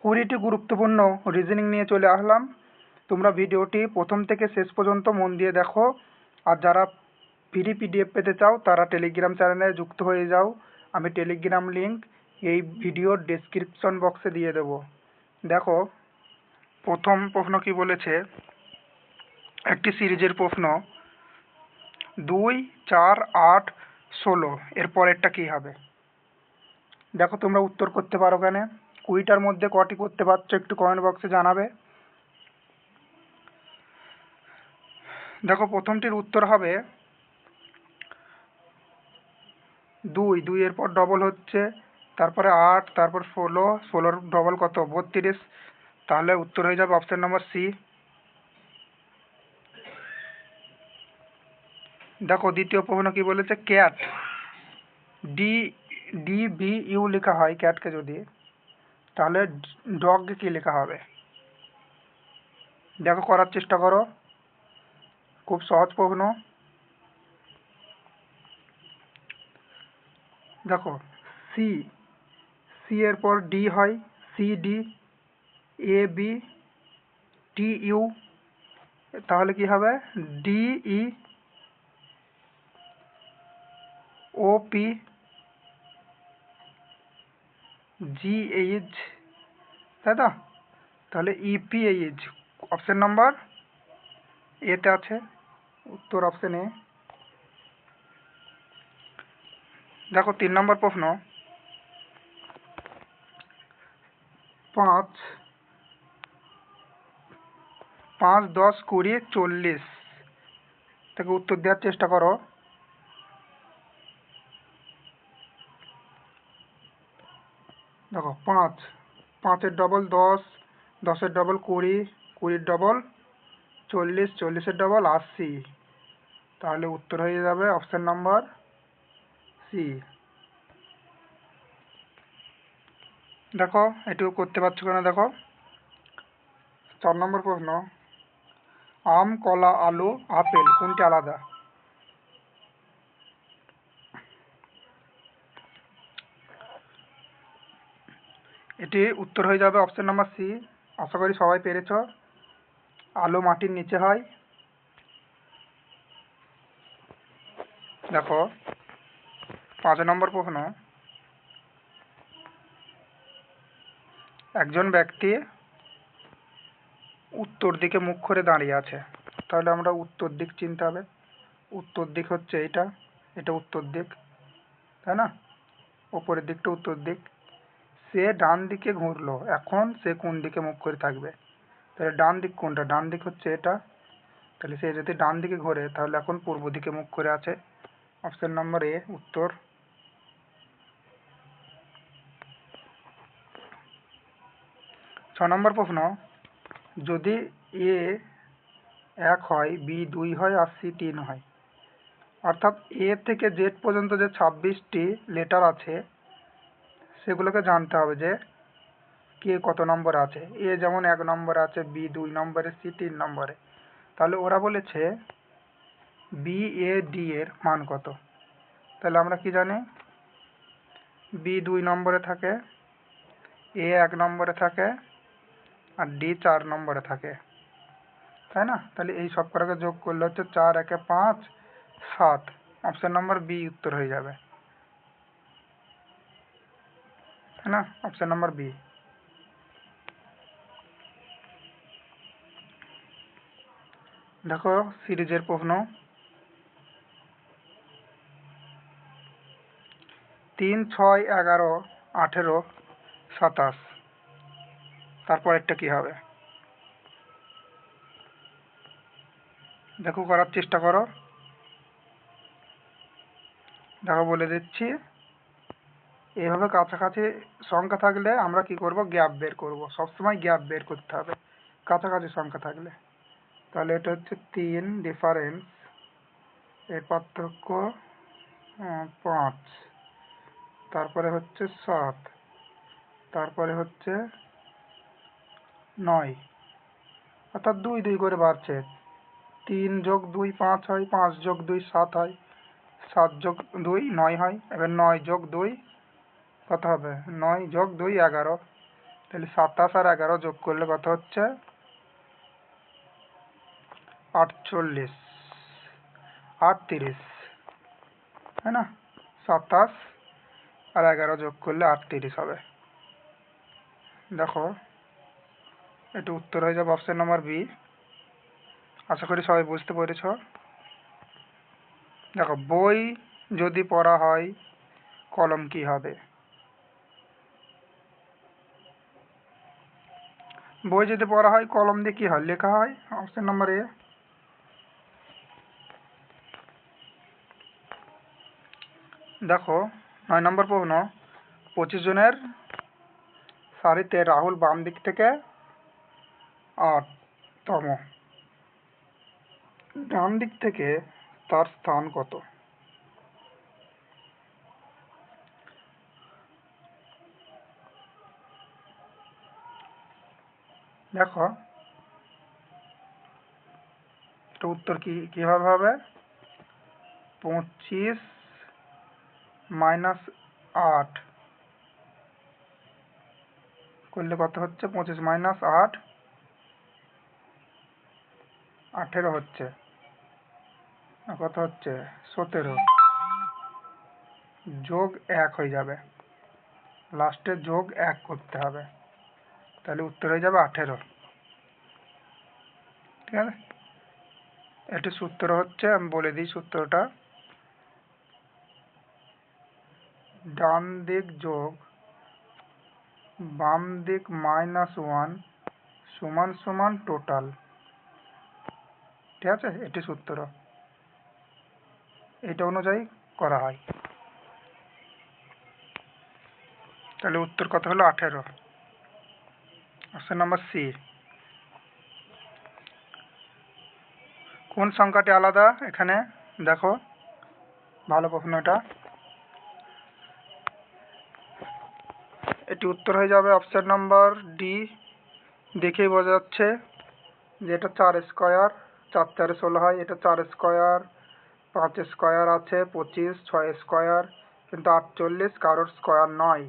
20টি গুরুত্বপূর্ণ রিজনিং নিয়ে চলে আসলাম। তোমরা ভিডিওটি প্রথম থেকে শেষ পর্যন্ত মন দিয়ে দেখো। আর যারা ফ্রি পিডিএফ পেতে চাও তারা টেলিগ্রাম চ্যানেলে যুক্ত হয়ে যাও। আমি টেলিগ্রাম লিংক এই ভিডিওর ডেসক্রিপশন বক্সে দিয়ে দেব। দেখো প্রথম প্রশ্ন কি বলেছে, একটি সিরিজের প্রশ্ন 2, 4, 8, 16 এর পরেরটা কি হবে। দেখো তোমরা উত্তর করতে পারো কেন, 20টার মধ্যে কটি করতে পারছো একটু কমেন্ট বক্সে জানাবে। দেখো প্রথমটির উত্তর হবে 2 এর পর ডবল হচ্ছে, তারপরে 8, তারপর 16 ডবল কত 32, তাহলে উত্তর হয়ে যাবে অপশন নম্বর সি। দেখো দ্বিতীয় প্রশ্ন কি বলেছে, ক্যাট DBU লেখা হয় ক্যাটকে যদি, তাহলে ডগ কি লেখা হবে। দেখো করার চেষ্টা করো, খুব সহজ প্রশ্ন। দেখো সি এর পর ডি হয়, CD, ABTU, তাহলে কি হবে DEOPGH, তাই তো, তাহলে EPH অপশন নাম্বার এতে আছে, উত্তর অপশন এ। দেখো 3 নম্বর প্রশ্ন, 5, 10, 20, 40 থেকে উত্তর দেওয়ার চেষ্টা করো। দেখো 5 এর ডবল 10, 10-এর ডবল 20, 20-এর ডবল 40, 40-এর ডবল 80, তাহলে উত্তর হয়ে যাবে অপশন নাম্বার সি। দেখো এটুকু করতে পারছো কেন, দেখো 4 নম্বর প্রশ্ন, আম, কলা, আলু, আপেল কোনটি আলাদা। এটি উত্তর হয়ে যাবে অপশন নাম্বার সি। আশা করি সবাই পেরেছো। আলু মাটির নিচে হয়। দেখো 5 নম্বর প্রশ্ন, একজন ব্যক্তি উত্তর দিকে মুখ করে দাঁড়িয়ে আছে, তাহলে আমরা উত্তর দিক চিনতে হবে। উত্তর দিক হচ্ছে এটা উত্তর দিক, তাই না, ওপরের দিকটা উত্তর দিক। সে ডান দিকে ঘুরলো, এখন সে কোন দিকে মুখ করে থাকবে। তাহলে ডান দিক কোনটা, ডান দিক হচ্ছে এটা, তাহলে সে যদি ডান দিকে ঘোরে তাহলে এখন পূর্ব দিকে মুখ করে আছে, অপশন নাম্বার এ উত্তর। 6 নম্বর প্রশ্ন, যদি A 1 হয়, B 2 হয় আর C 3 হয়, অর্থাৎ A থেকে Z পর্যন্ত যে 26টি লেটার আছে সেগুলোকে জানতে হবে যে কে কত নম্বরে আছে। A যেমন 1 নম্বরে আছে, B 2 নম্বরে, C 3 নম্বরে, তাহলে ওরা বলেছে BAD এর মান কত। তাহলে আমরা কি জানি, B 2 নম্বরে থাকে, A 1 নম্বরে থাকে আর D 4 নম্বরে থাকে, তাই না। তাহলে এই সব কটাকে যোগ করলে হচ্ছে 4 1 5 7, অপশন নাম্বার বি উত্তর হয়ে যাবে, তাই না, অপশন নাম্বার বি। দেখো সিরিজের প্রশ্ন, 3, 6, 11, 18, 27, তারপর একটা কি হবে। দেখো করার চেষ্টা করো। দেখো বলে দিচ্ছি, এইভাবে কাছাকাছি সংখ্যা থাকলে আমরা কি করব, গ্যাপ বের করব। সবসময় গ্যাপ বের করতে হবে কাছাকাছি সংখ্যা থাকলে। তাহলে এটা হচ্ছে 3 ডিফারেন্স, এর পার্থক্য 5, তারপরে হচ্ছে 7, তারপরে হচ্ছে 9, অর্থাৎ 2 2 করে বাড়ছে। 3 যোগ 2 5 হয়, 5 যোগ 2 7 হয়, 7 যোগ 2 9 হয়, এবার 9 যোগ 2 কত হবে, 9 যোগ 2 11, তাহলে 27 আর 11 যোগ করলে কত হচ্ছে? 48 38, তাই না? 27 আর 11 যোগ করলে 38 হবে। দেখো এটা উত্তর হয়ে যাবে অপশন নাম্বার বি। আশা করি সবাই বুঝতে পেরেছ। দেখো বই যদি পড়া হয় কলম কি হবে? বই যদি পড়া হয় কলম দিয়ে কি হয়? লেখা হয়। অপশন নাম্বার এ। দেখো 9 নম্বর প্রশ্ন, 25 জনের সারিতে রাহুল বাম দিক থেকে 8তম, ডান দিক থেকে তার স্থান কত? দেখো এটা উত্তর কিভাবে হবে? 25 মাইনাস 8 করলে কত হচ্ছে? 25 মাইনাস 8 18 হচ্ছে। কত হচ্ছে? 17 যোগ 1 হয়ে যাবে, লাস্টে যোগ 1 করতে হবে, তাহলে উত্তর হয়ে যাবে 18। ঠিক আছে, এটি সূত্র হচ্ছে, আমি বলে দিই সূত্রটা। ডান দিক যোগ বাম দিক -1 সমান সমান টোটাল। ঠিক আছে, এটি সূত্র, এটা অনুযায়ী করা হয়। তাহলে উত্তর কত হলো? 18। Option number C. কোন সংখ্যাটি আলাদা এখানে? দেখো ভালো প্রশ্ন এটা। এটি উত্তর হয়ে যাবে অপশন নাম্বার ডি। দেখেই বোঝা যাচ্ছে যে এটা 4 স্কয়ার, 4 4 16 হয়। এটা 4 স্কয়ার, 5 স্কয়ার আছে 25, 6 স্কয়ার, কিন্তু 48 কারোর স্কয়ার নয়।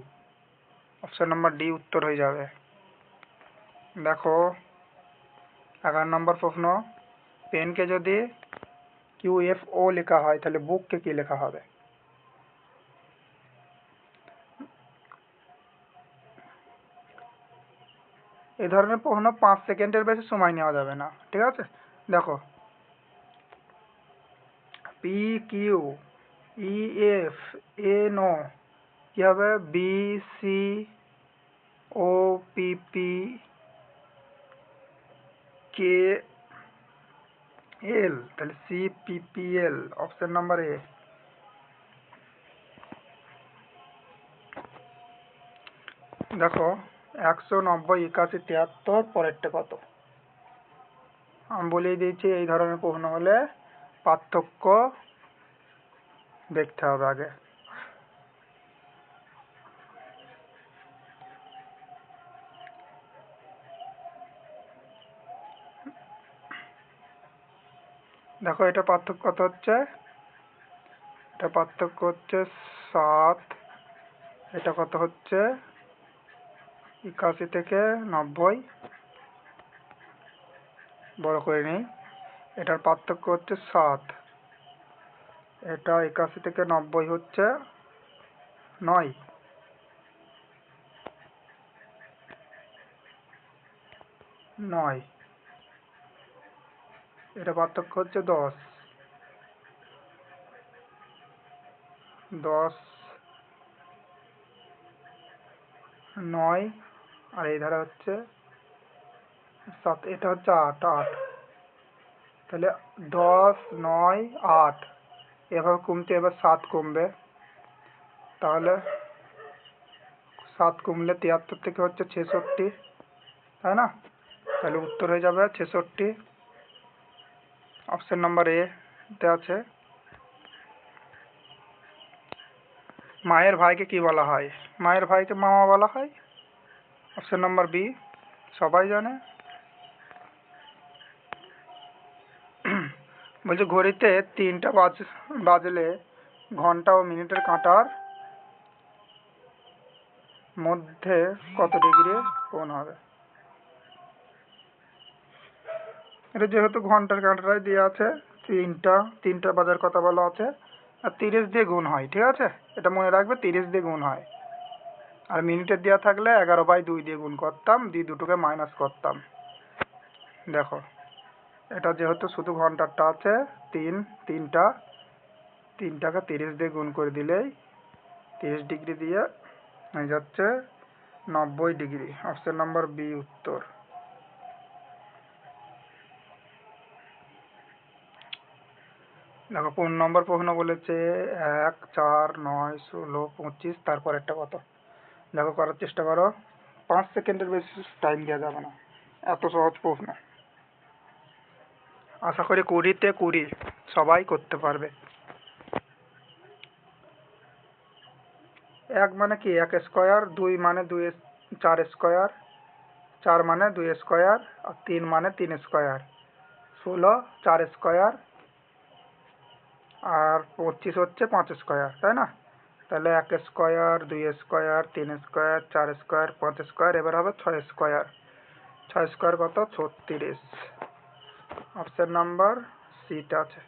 অপশন নাম্বার ডি উত্তর হয়ে যাবে। দেখো 11 নম্বর প্রশ্ন, পেনকে যদি QFO লেখা হয় তাহলে বুককে কি লেখা হবে? এই ধরনের প্রশ্ন 5 সেকেন্ডের বেশি সময় নেওয়া যাবে না। ঠিক আছে, দেখো PQEFNO কি হবে? BCOPPKL, তাহলে CPPL অপশন নাম্বার এ। দেখো 190, 81, 73 পরেরটা কত? আমি বলেই দিয়েছি এই ধরনের প্রশ্ন হলে পার্থক্য দেখতে হবে আগে। দেখো এটা পার্থক্য কত হচ্ছে? এটা পার্থক্য হচ্ছে 7। এটা কত হচ্ছে? 81 থেকে 90, বড় করে নেই। এটার পার্থক্য হচ্ছে 7। এটা 81 থেকে 90 হচ্ছে 9। এটা পার্থক্য হচ্ছে 10। 10, 9, আর এই ধারা হচ্ছে 7। এটা হচ্ছে 8। তাহলে 10, 9, 8 এভাবে কমতে, এবার 7 কমবে। তাহলে 7 কমলে 73 থেকে হচ্ছে 66, তাই না? তাহলে উত্তর হয়ে যাবে 66। অপশন নাম্বার এ তে আছে। মায়ের ভাইকে কি বলা হয়? মায়ের ভাইকে মামা বলা হয়। অপশন নাম্বার বি, সবাই জানে। বলছে ঘড়িতে 3টা বাজলে ঘন্টা ও মিনিটের কাঁটার মধ্যে কত ডিগ্রি কোণ হবে। এটা যেহেতু ঘন্টার কাঁটায় দেওয়া আছে, তিনটা বাজার কথা বলা আছে, আর 30 দিয়ে গুণ হয়, ঠিক আছে, এটা মনে রাখবে, 30 দিয়ে গুণ হয়। আর মিনিটের দেওয়া থাকলে 11/2 দিয়ে গুণ করতাম, দিয়ে দুটোকে মাইনাস করতাম। দেখো এটা যেহেতু শুধু ঘন্টারটা আছে, তিনটাকে 30 দিয়ে গুণ করে দিলেই 30 ডিগ্রি দিয়ে হয়ে যাচ্ছে 90 ডিগ্রি। অপশন নাম্বার বি উত্তর। দেখো 15 নম্বর প্রশ্ন বলেছে 1, 4, 9, 16, 25, তারপর একটা কত। দেখো করার চেষ্টা করো, 5 সেকেন্ডের বেশি টাইম দেওয়া যাবে না, এত সহজ প্রশ্ন। আশা করি 20-তে 20 সবাই করতে পারবে। 1 মানে কি 1 স্কোয়ার, 2 মানে 4 স্কোয়ার, 4 মানে 2 স্কোয়ার, আর 3 মানে 3 স্কোয়ার, 16 4 স্কোয়ার, আর 25 হচ্ছে 5 স্কোয়ার, তাই না? তাহলে 1 square, 2 square, 3 square, 4 square, 5 square, এবার হবে 6 স্কোয়ার। 6 স্কোয়ার কত? 36। অপশন নাম্বার সিটা আছে।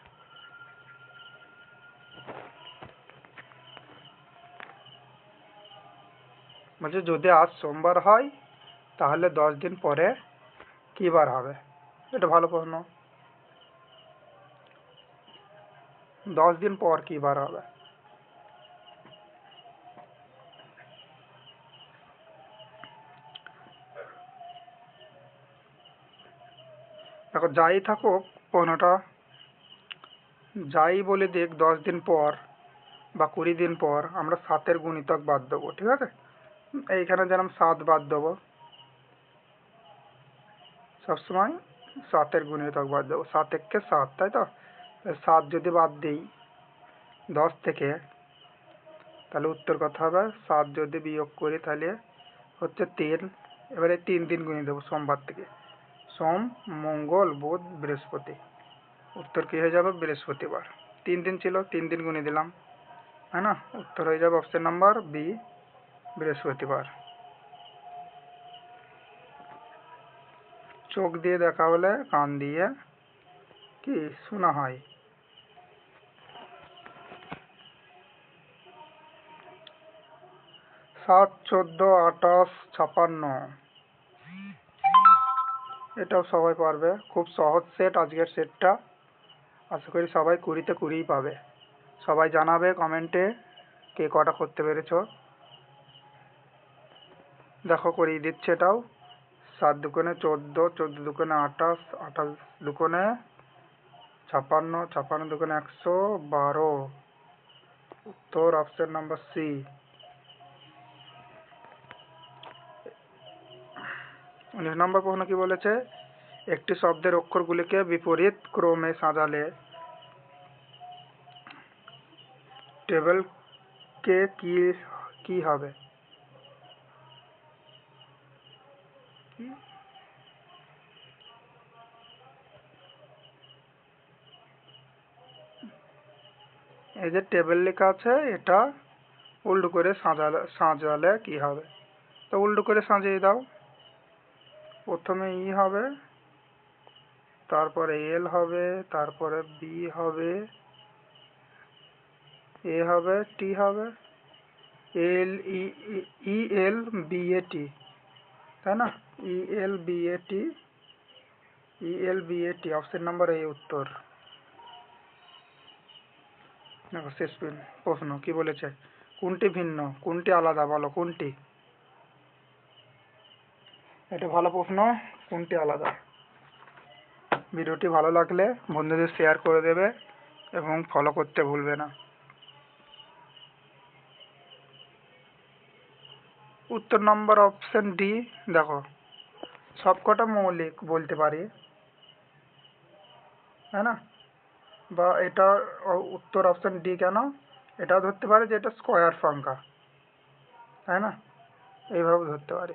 বলছে যদি আজ সোমবার হয় তাহলে 10 দিন পরে কি বার হবে। এটা ভালো প্রশ্ন। 10 দিন পর কি বার হবে। দেখো যাই থাকুক প্রশ্নটা, যাই বলে দেখ 10 দিন পর বা 20 দিন পর আমরা 7-এর গুণিতক বাদ দেবো, ঠিক আছে। এইখানে যেরকম 7 বাদ দেবো, সবসময় 7-এর গুণিতক বাদ দেবো, 7 একে 7, তাই তো। 7 যদি বাদ দিই 10 থেকে, তাহলে উত্তর কত হবে। 7 যদি বিয়োগ করি তাহলে হচ্ছে 3। এবারে 3 দিন গুণে দেবো সোমবার থেকে, সোম, মঙ্গল, বুধ, বৃহস্পতি। উত্তর কি হয়ে যাবে? বৃহস্পতিবার। 3 দিন ছিল, 3 দিন গুণে দিলাম, है ना। উত্তর হয়ে যাবে অপশন নাম্বার বি, বৃহস্পতিবার। চোখ দিয়ে দেখা হলে কান দিয়ে কি শোনা হয়। 7, 14, 28, 56। এটাও সবাই পারবে, খুব সহজ সেট আজকের সেটটা। আশা করি সবাই 20-তে 20 পাবে। সবাই জানাবে কমেন্টে কে কটা করতে পেরেছো। দেখো করিয়ে দিচ্ছে এটাও। 7 দুগুণে 14, 14 দুগুণে 28, 28 দুগুণে 56, 56 দুগুণে 112। উত্তর অপশন নাম্বার সি। 19 নম্বর প্রশ্ন কি বলেছে, একটি শব্দের অক্ষরগুলিকে বিপরীত ক্রমে সাজালে টেবিলকে কি হবে। এই যে টেবিল লেখা আছে, এটা উল্টো করে সাজালে কি হবে। তো উল্টো করে সাজিয়ে দাও। প্রথমে ই হবে, তারপরে এল হবে, তারপরে বি হবে, এ হবে, টি হবে, এল ই এল বি এ টি, তাই না। E L B A T, E L B A T, option number A উত্তর। দেখো শেষ প্রশ্ন কি বলেছে, কোনটি ভিন্ন, কোনটি আলাদা, বলো কোনটি। এটা ভালো প্রশ্ন, কোনটি আলাদা। ভিডিওটি ভালো লাগলে বন্ধুদের শেয়ার করে দেবে এবং ফলো করতে ভুলবে না। উত্তর নম্বর অপশন ডি। দেখো সবকটা মৌলিক বলতে পারি, তাই না। বা এটা উত্তর অপশন ডি কেন, এটাও ধরতে পারে যে এটা স্কোয়ার সংখ্যা, তাই না, এইভাবে ধরতে পারি।